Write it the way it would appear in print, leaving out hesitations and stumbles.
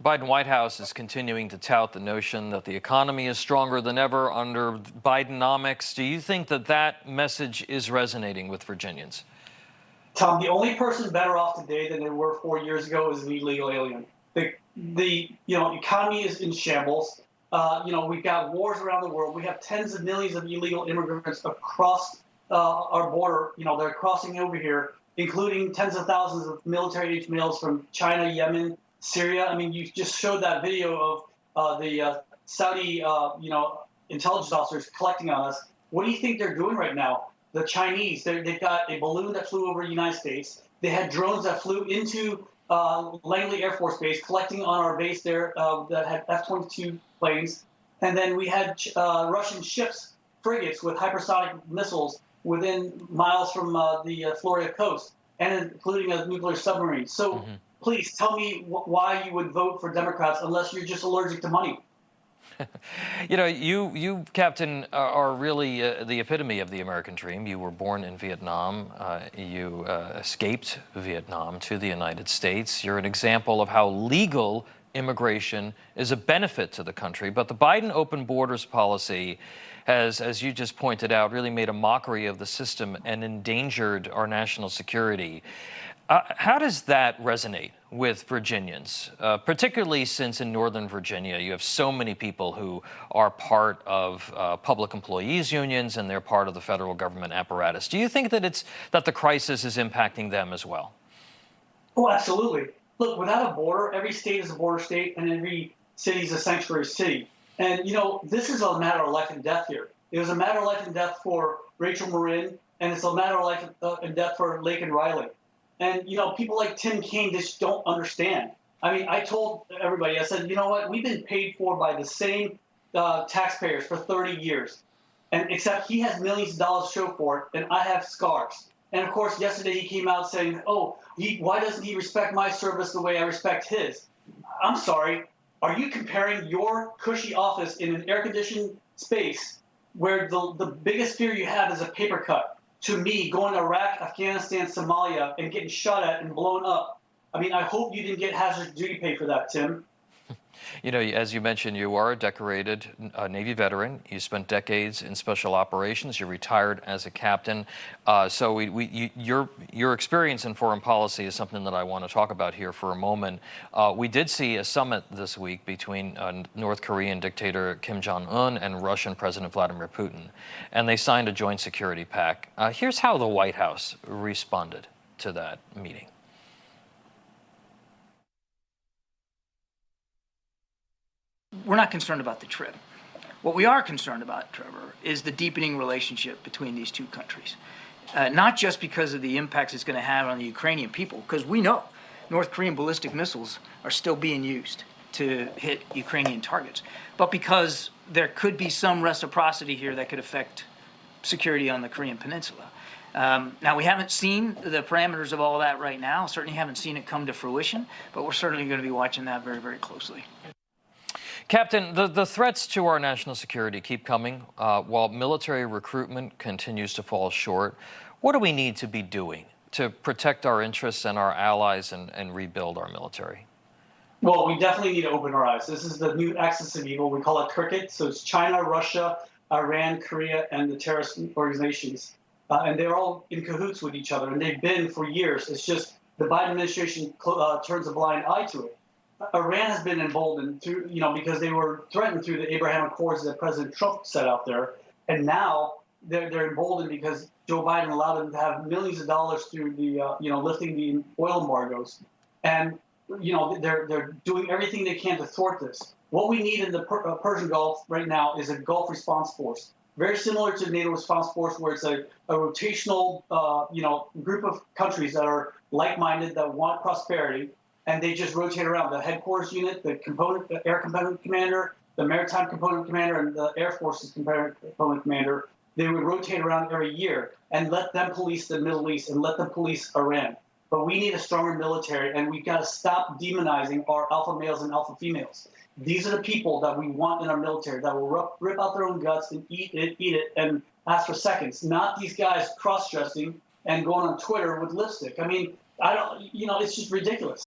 Biden White House is continuing to tout the notion that the economy is stronger than ever under Bidenomics. Do you think that that message is resonating with Virginians? Tom, the only person better off today than they were 4 years ago is the illegal alien. The economy is in shambles. We've got wars around the world. We have tens of millions of illegal immigrants across our border. They're crossing over here, including tens of thousands of military-age males from China, Yemen, Syria. I mean, you just showed that video of the Saudi, intelligence officers collecting on us. What do you think they're doing right now? The Chinese, they've got a balloon that flew over the United States. They had drones that flew into Langley Air Force Base, collecting on our base there that had F-22 planes. And then we had Russian ships, frigates with hypersonic missiles within miles from the Florida coast, and including a nuclear submarine. So please tell me why you would vote for Democrats unless you're just allergic to money. You, Captain, are really the epitome of the American dream. You were born in Vietnam. You escaped Vietnam to the United States. You're an example of how legal immigration is a benefit to the country. But the Biden open borders policy has, as you just pointed out, really made a mockery of the system and endangered our national security. How does that resonate with Virginians, particularly since in Northern Virginia you have so many people who are part of public employees unions and they're part of the federal government apparatus? Do you think that the crisis is impacting them as well? Oh, absolutely. Look, without a border, every state is a border state and every city is a sanctuary city. And, this is a matter of life and death here. It was a matter of life and death for Rachel Marin, and it's a matter of life and death for Laken Riley. And, people like Tim Kaine just don't understand. I mean, I told everybody, I said, you know what? We've been paid for by the same taxpayers for 30 years. And except he has millions of dollars to show for it, and I have scars. And, of course, yesterday he came out saying, why doesn't he respect my service the way I respect his? I'm sorry. Are you comparing your cushy office in an air-conditioned space where the biggest fear you have is a paper cut to me going to Iraq, Afghanistan, Somalia, and getting shot at and blown up? I mean, I hope you didn't get hazardous duty pay for that, Tim. As you mentioned, you are a decorated Navy veteran. You spent decades in special operations. You retired as a captain. So your experience in foreign policy is something that I want to talk about here for a moment. We did see a summit this week between North Korean dictator Kim Jong-un and Russian President Vladimir Putin, and they signed a joint security pact. Here's how the White House responded to that meeting. We're not concerned about the trip. What we are concerned about, Trevor, is the deepening relationship between these two countries. Not just because of the impacts it's going to have on the Ukrainian people, because we know North Korean ballistic missiles are still being used to hit Ukrainian targets, but because there could be some reciprocity here that could affect security on the Korean Peninsula. Now, we haven't seen the parameters of all that right now, certainly haven't seen it come to fruition, but we're certainly going to be watching that very, very closely. Captain, the threats to our national security keep coming while military recruitment continues to fall short. What do we need to be doing to protect our interests and our allies and rebuild our military? Well, we definitely need to open our eyes. This is the new axis of evil. We call it cricket. So it's China, Russia, Iran, Korea, and the terrorist organizations. And they're all in cahoots with each other, and they've been for years. It's just the Biden administration turns a blind eye to it. Iran has been emboldened through, because they were threatened through the Abraham Accords that President Trump set out there, and now they're emboldened because Joe Biden allowed them to have millions of dollars through the, lifting the oil embargoes, and they're doing everything they can to thwart this. What we need in the Persian Gulf right now is a Gulf Response Force, very similar to the NATO Response Force, where it's a rotational, group of countries that are like-minded that want prosperity. And they just rotate around the headquarters unit, the air component commander, the maritime component commander, and the Air Force's component commander. They would rotate around every year and let them police the Middle East and let them police Iran. But we need a stronger military, and we've got to stop demonizing our alpha males and alpha females. These are the people that we want in our military that will rip out their own guts and eat it, and ask for seconds. Not these guys cross-dressing and going on Twitter with lipstick. I mean, it's just ridiculous.